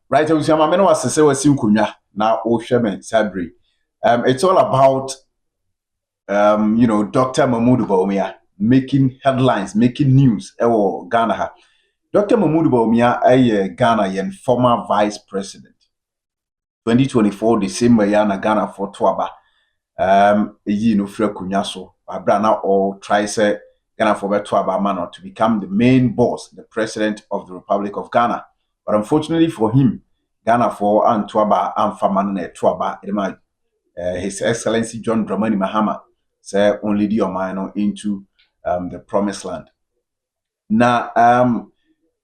Right, we say mama no wasese wasi nkonwa na wo hwe me sabre. It's all about Dr. Mahmoud Bawumia making headlines, making news ewo Ghana ha. Dr. Mahmoud Bawumia Ghana yen former vice president. 2024 December ya na Ghana for Twaba. No free kunya so. Abra na all try say Ghana for Twaba man to become the main boss, the president of the Republic of Ghana. But unfortunately for him, Ghana for and Twaba and Famane Twaba, His Excellency John Dramani Mahama say only the Omano into the promised land. Now,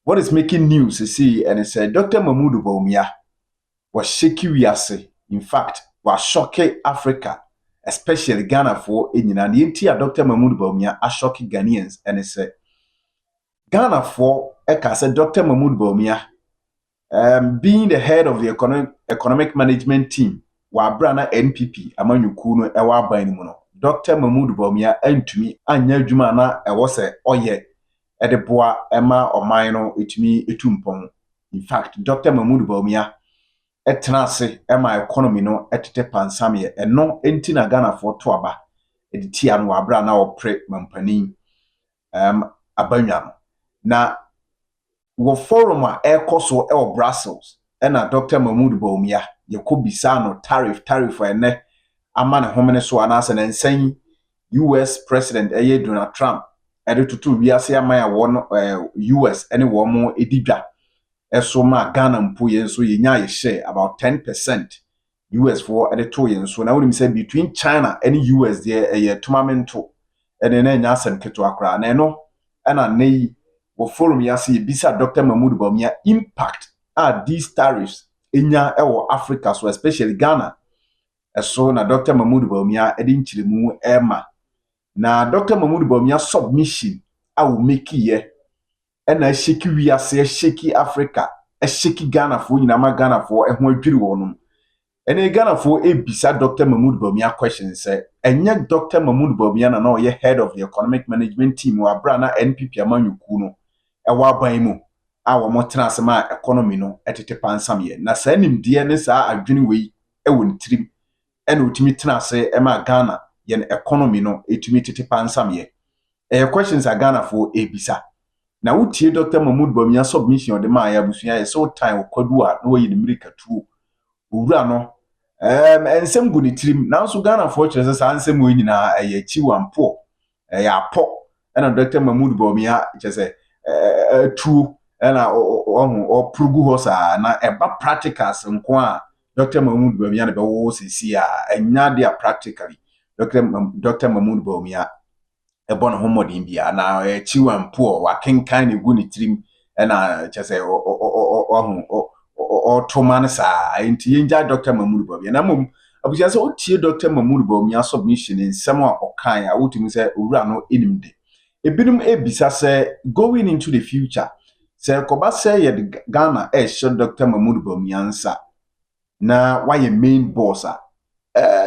what is making news, you see, and it's Dr. Mahmoud Bawumia was shaky wiase. In fact, was shocking Africa, especially Ghana for in the entire Dr. Mahmoud Bawumia are shocking Ghanaians, and it's Ghana for said Dr. Mahmoud Bawumia being the head of the economic management team wa brana NPP amanyuku no ewa aban mu no Dr. Mahmoud Bawumia antumi anya adwuma na ewo se oye edeboa ema oman no etumi etumpon. In fact, Dr. Mahmoud Bawumia etnase ema economy no etete pansame eno enti na Ghana for to aba editia no wa brana opre mampani abanwa no na wo forum a ekoso e Brussels na Dr. Mahmoud Bawumia yakobisa no tariff ene ama ne homene so anase na nsan US president Donald Trump ede tutu wiase amaya won US ene wo mo edidwa eso ma Ghana mpo ye so yenya ye share about 10% US for ede to ye so na wonim say between China and US there tournamento ene na nya asem keto akra na eno na nei wo forum yase bisa Dr. Mahmoud Bawumia impact these tariffs enya ewo Africa, so especially Ghana. So na Dr. Mahmoud Bawumia edin chirimu ema na Dr. Mahmoud Bawumia submission will make ye na sheki wiase sheki Africa sheki Ghana for nyina ma Ghana for ho adwiri wonum ene Ghana for ebisa Dr. Mahmoud Bawumia questions say enye Dr. Mahmoud Bawumia na ye head of the economic management team wa brana NPP amanyuku no ewa aban mu wo motena asema economy no etete pansam ye na sa nimde ne sa adwene wei ewo ntrim ene otimi tena ase ema Ghana ye economy no etimi tete pansam ye questions a Ghana for ebisa na wutie Dr. Mahmoud Bawumia submission de ma ya busua ye so time kwadu a no yi ne mirika tuo owura no ensem gu ne trim na so Ghana for kire sa ansem we nyina ye chiwampo ya po ena Dr. Mahmoud Bawumia kire true na o prugu hosa na eba practicals nko a Dr. Mahmoud Bawumia na be wo sisi a enya dia practically Dr. Mahmoud Bawumia ebon homodin bia na chiwampo wa kenkan ne gu ne trim na chese o toman sa enti yenja Dr. Mahmoud Bawumia na mom abuja se o tie Dr. Mahmoud Bawumia submission nsem a okan a wotumi se owura no enimde ebinum ebisa say going into the future say koba say ye Ghana show Dr. Mahmoud Bawumia nsa na why main boss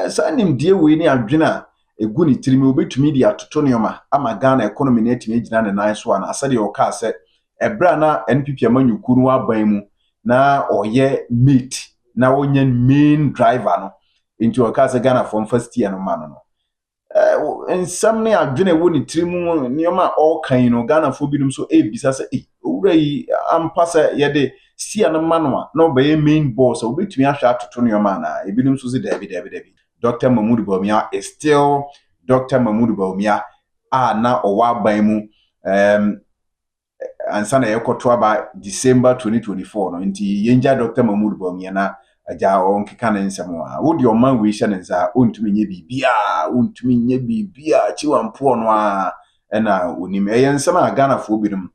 sa nim die we ni adwena egu ni tirimi obetumi dia toto neoma ama Ghana economy na etimi gina ne nan so na asade o ka say ebra na NPP amanyuku no aban mu na oye mate na onye main driver no into o ka say Ghana from first year no man no and some ne adwene wo ni tirimu neoma all kan no Ghana fo bidum so ebisa say owura yi ampasa ye de sia no manwa no be main boss obetumi ahwa atoto neoma na ebidum so se dabi Dr. Mahmoud Bawumia is still Dr. Mahmoud Bawumia na owa ban mu ansa na yekoto aba December 2024 no nti yenja Dr. Mahmoud Bawumia na aja onkeka na nsem a wo de oman we hye ne nza ontumi nye bibia chiwampo no a na onim ensem a Ghana fo bidum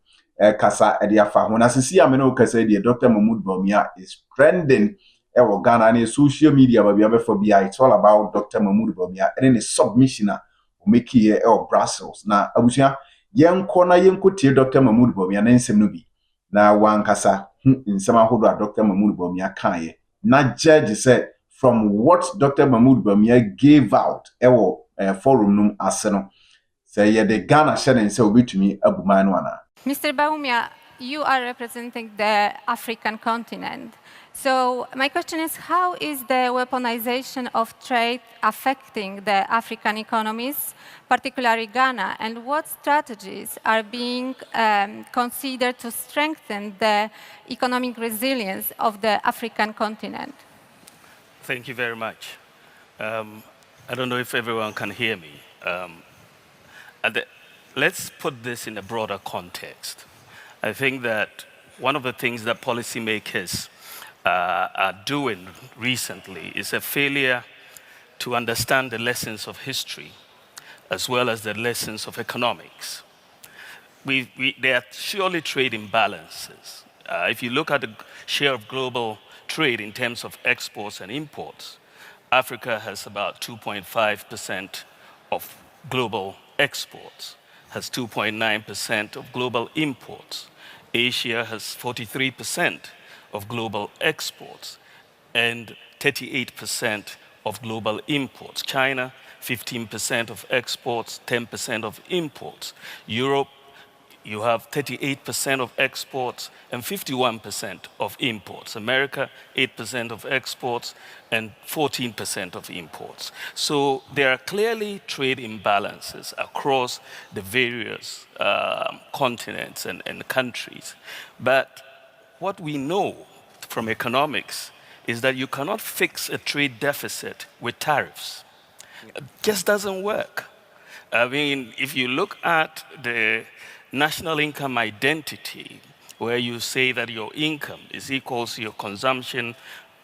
kasa de afa ho na sisi amene o kasa de Dr. Mahmoud Bawumia is trending ewo Ghana and social media ba bia for bia. It's all about Dr. Mahmoud Bawumia and the submission o make here Brussels na abusia yenko tie Dr. Mahmoud Bawumia na nsem no bi na wankasa nsem ahodo a Dr. Mahmoud Bawumia kan ye na judge said from what Dr. Mahmoud Bawumia gave out ewo forum num ase no say ye the Ghana shedding say obetumi abuman no ana Mr. Bawumia, you are representing the African continent. So my question is, how is the weaponization of trade affecting the African economies, particularly Ghana, and what strategies are being considered to strengthen the economic resilience of the African continent? Thank you very much. I don't know if everyone can hear me. Let's put this in a broader context. I think that one of the things that policymakers are doing recently is a failure to understand the lessons of history as well as the lessons of economics. There are surely trade imbalances. If you look at the share of global trade in terms of exports and imports, Africa has about 2.5% of global exports, has 2.9% of global imports. Asia has 43% of global exports and 38% of global imports. China, 15% of exports, 10% of imports. Europe, you have 38% of exports and 51% of imports. America, 8% of exports and 14% of imports. So there are clearly trade imbalances across the various continents and countries. But what we know from economics is that you cannot fix a trade deficit with tariffs. It just doesn't work. I mean, if you look at the national income identity, where you say that your income is equals to your consumption,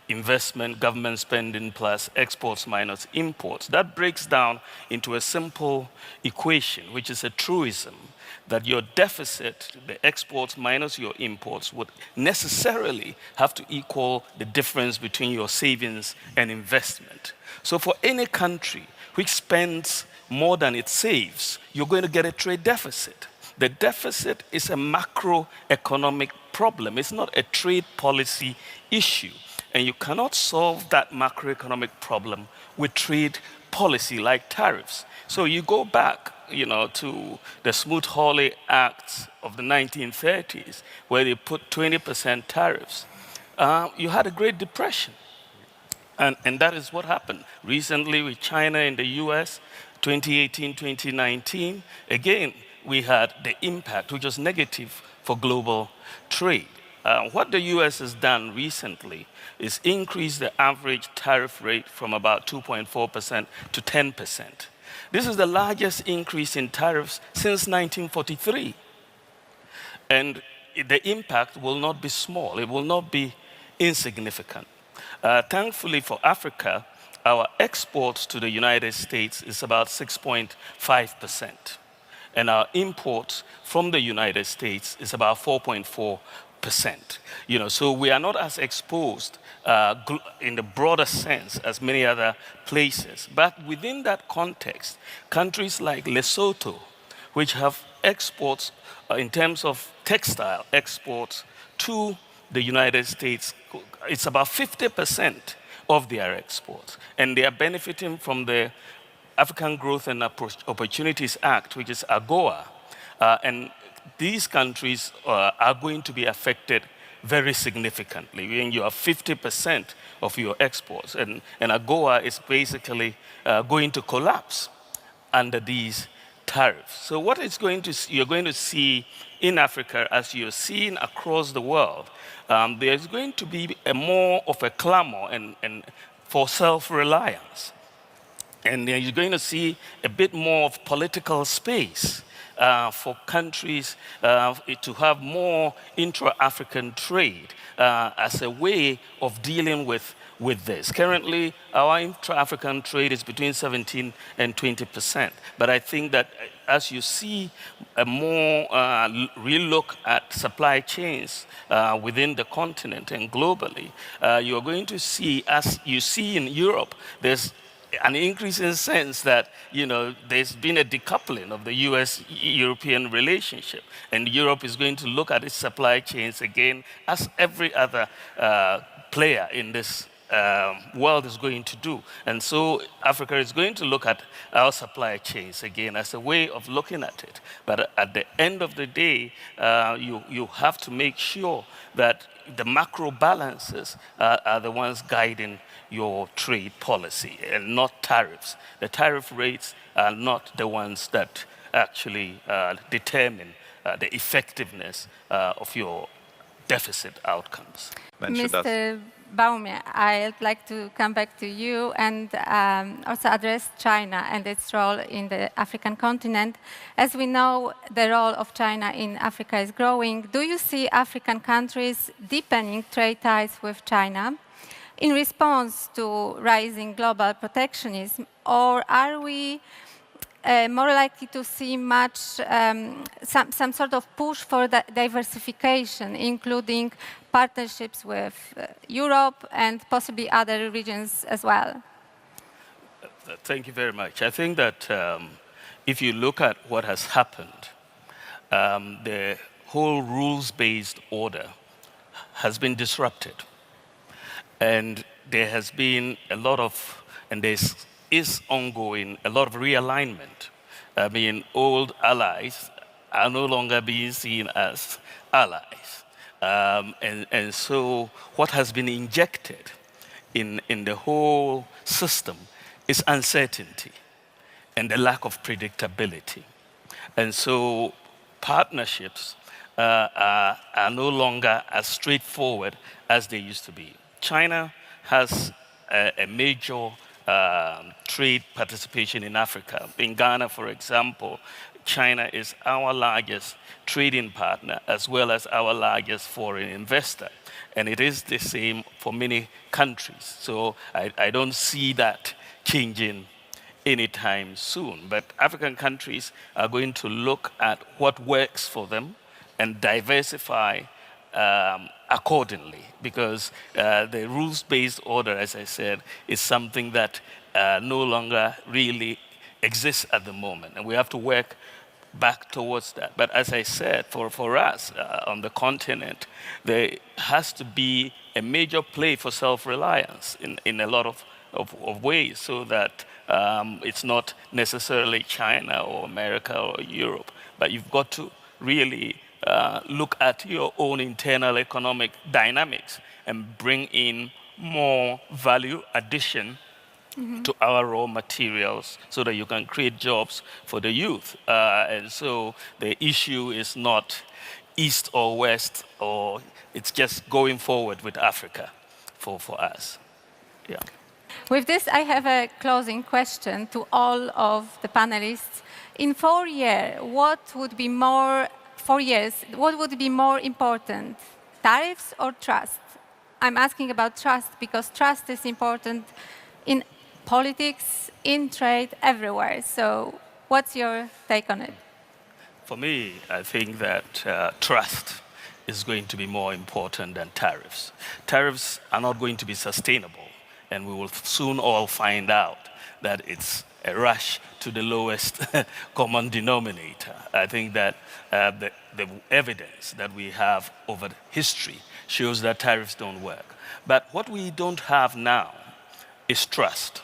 investment, government spending plus exports minus imports, that breaks down into a simple equation, which is a truism, that your deficit, the exports minus your imports, would necessarily have to equal the difference between your savings and investment. So for any country which spends more than it saves, you're going to get a trade deficit. The deficit is a macroeconomic problem. It's not a trade policy issue. And you cannot solve that macroeconomic problem with trade policy like tariffs. So you go back, to the Smoot-Hawley Acts of the 1930s, where they put 20% tariffs. You had a Great Depression. And that is what happened recently with China and the US, 2018, 2019. Again, we had the impact, which was negative for global trade. What the US has done recently is increase the average tariff rate from about 2.4% to 10%. This is the largest increase in tariffs since 1943. And the impact will not be small. It will not be insignificant. Thankfully for Africa, our exports to the United States is about 6.5%. And our imports from the United States is about 4.4%. So we are not as exposed in the broader sense as many other places. But within that context, countries like Lesotho, which have exports in terms of textile exports to the United States, it's about 50% of their exports. And they are benefiting from the African Growth and Opportunities Act, which is AGOA. And these countries are going to be affected very significantly. When you have 50% of your exports, and AGOA is basically going to collapse under these tariffs. So what you're going to see in Africa, as you're seeing across the world, there's going to be more of a clamor and for self-reliance. And you're going to see a bit more of political space for countries to have more intra-African trade as a way of dealing with this. Currently, our intra-African trade is between 17 and 20%. But I think that as you see a more real look at supply chains within the continent and globally, you're going to see, as you see in Europe, there's an increasing sense that, there's been a decoupling of the US-European relationship. And Europe is going to look at its supply chains again as every other player in this world is going to do. And so Africa is going to look at our supply chains again as a way of looking at it. But at the end of the day, you have to make sure that the macro balances are the ones guiding your trade policy and not tariffs. The tariff rates are not the ones that actually determine the effectiveness of your deficit outcomes. Mr. Bawumia, I'd like to come back to you and also address China and its role in the African continent. As we know, the role of China in Africa is growing. Do you see African countries deepening trade ties with China in response to rising global protectionism, or are we more likely to see some sort of push for diversification, including partnerships with Europe and possibly other regions as well? Thank you very much. I think that if you look at what has happened, the whole rules-based order has been disrupted. And there has been a lot of, and there is ongoing, a lot of realignment. I mean, old allies are no longer being seen as allies. And so what has been injected in the whole system is uncertainty and the lack of predictability. And so partnerships are no longer as straightforward as they used to be. China has a major trade participation in Africa. In Ghana, for example, China is our largest trading partner as well as our largest foreign investor. And it is the same for many countries. So I don't see that changing anytime soon. But African countries are going to look at what works for them and diversify accordingly, because the rules-based order, as I said, is something that no longer really exists at the moment, and we have to work back towards that. But as I said, for us on the continent, there has to be a major play for self-reliance in a lot of ways, so that it's not necessarily China or America or Europe, but you've got to really look at your own internal economic dynamics and bring in more value addition to our raw materials so that you can create jobs for the youth. And so the issue is not east or west, or it's just going forward with Africa for us. Yeah. With this, I have a closing question to all of the panelists. In 4 years, what would be more important, tariffs or trust? I'm asking about trust because trust is important in politics, in trade, everywhere. So what's your take on it? For me, I think that trust is going to be more important than tariffs. Tariffs are not going to be sustainable, and we will soon all find out that it's a rush to the lowest common denominator. I think that the evidence that we have over history shows that tariffs don't work. But what we don't have now is trust.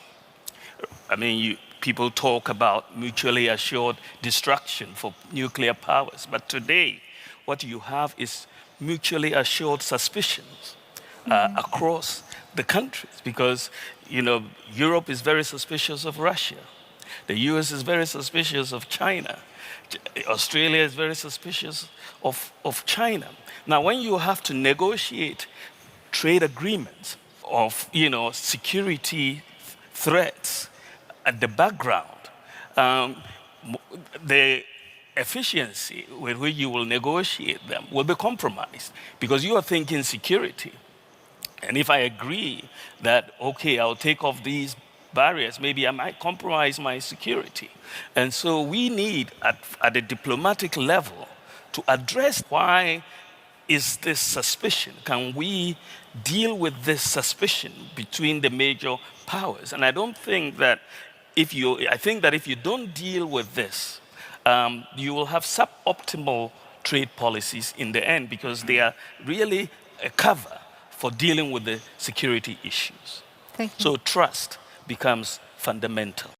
I mean, people talk about mutually assured destruction for nuclear powers, but today what you have is mutually assured suspicions across the countries, because Europe is very suspicious of Russia. The US is very suspicious of China. Australia is very suspicious of China. Now, when you have to negotiate trade agreements of security threats at the background, the efficiency with which you will negotiate them will be compromised, because you are thinking security. And if I agree that, okay, I'll take off these barriers, maybe I might compromise my security. And so we need, at a diplomatic level, to address why is this suspicion? Can we deal with this suspicion between the major powers? And I think that if you don't deal with this, you will have suboptimal trade policies in the end, because they are really a cover for dealing with the security issues. Thank you. So trust becomes fundamental.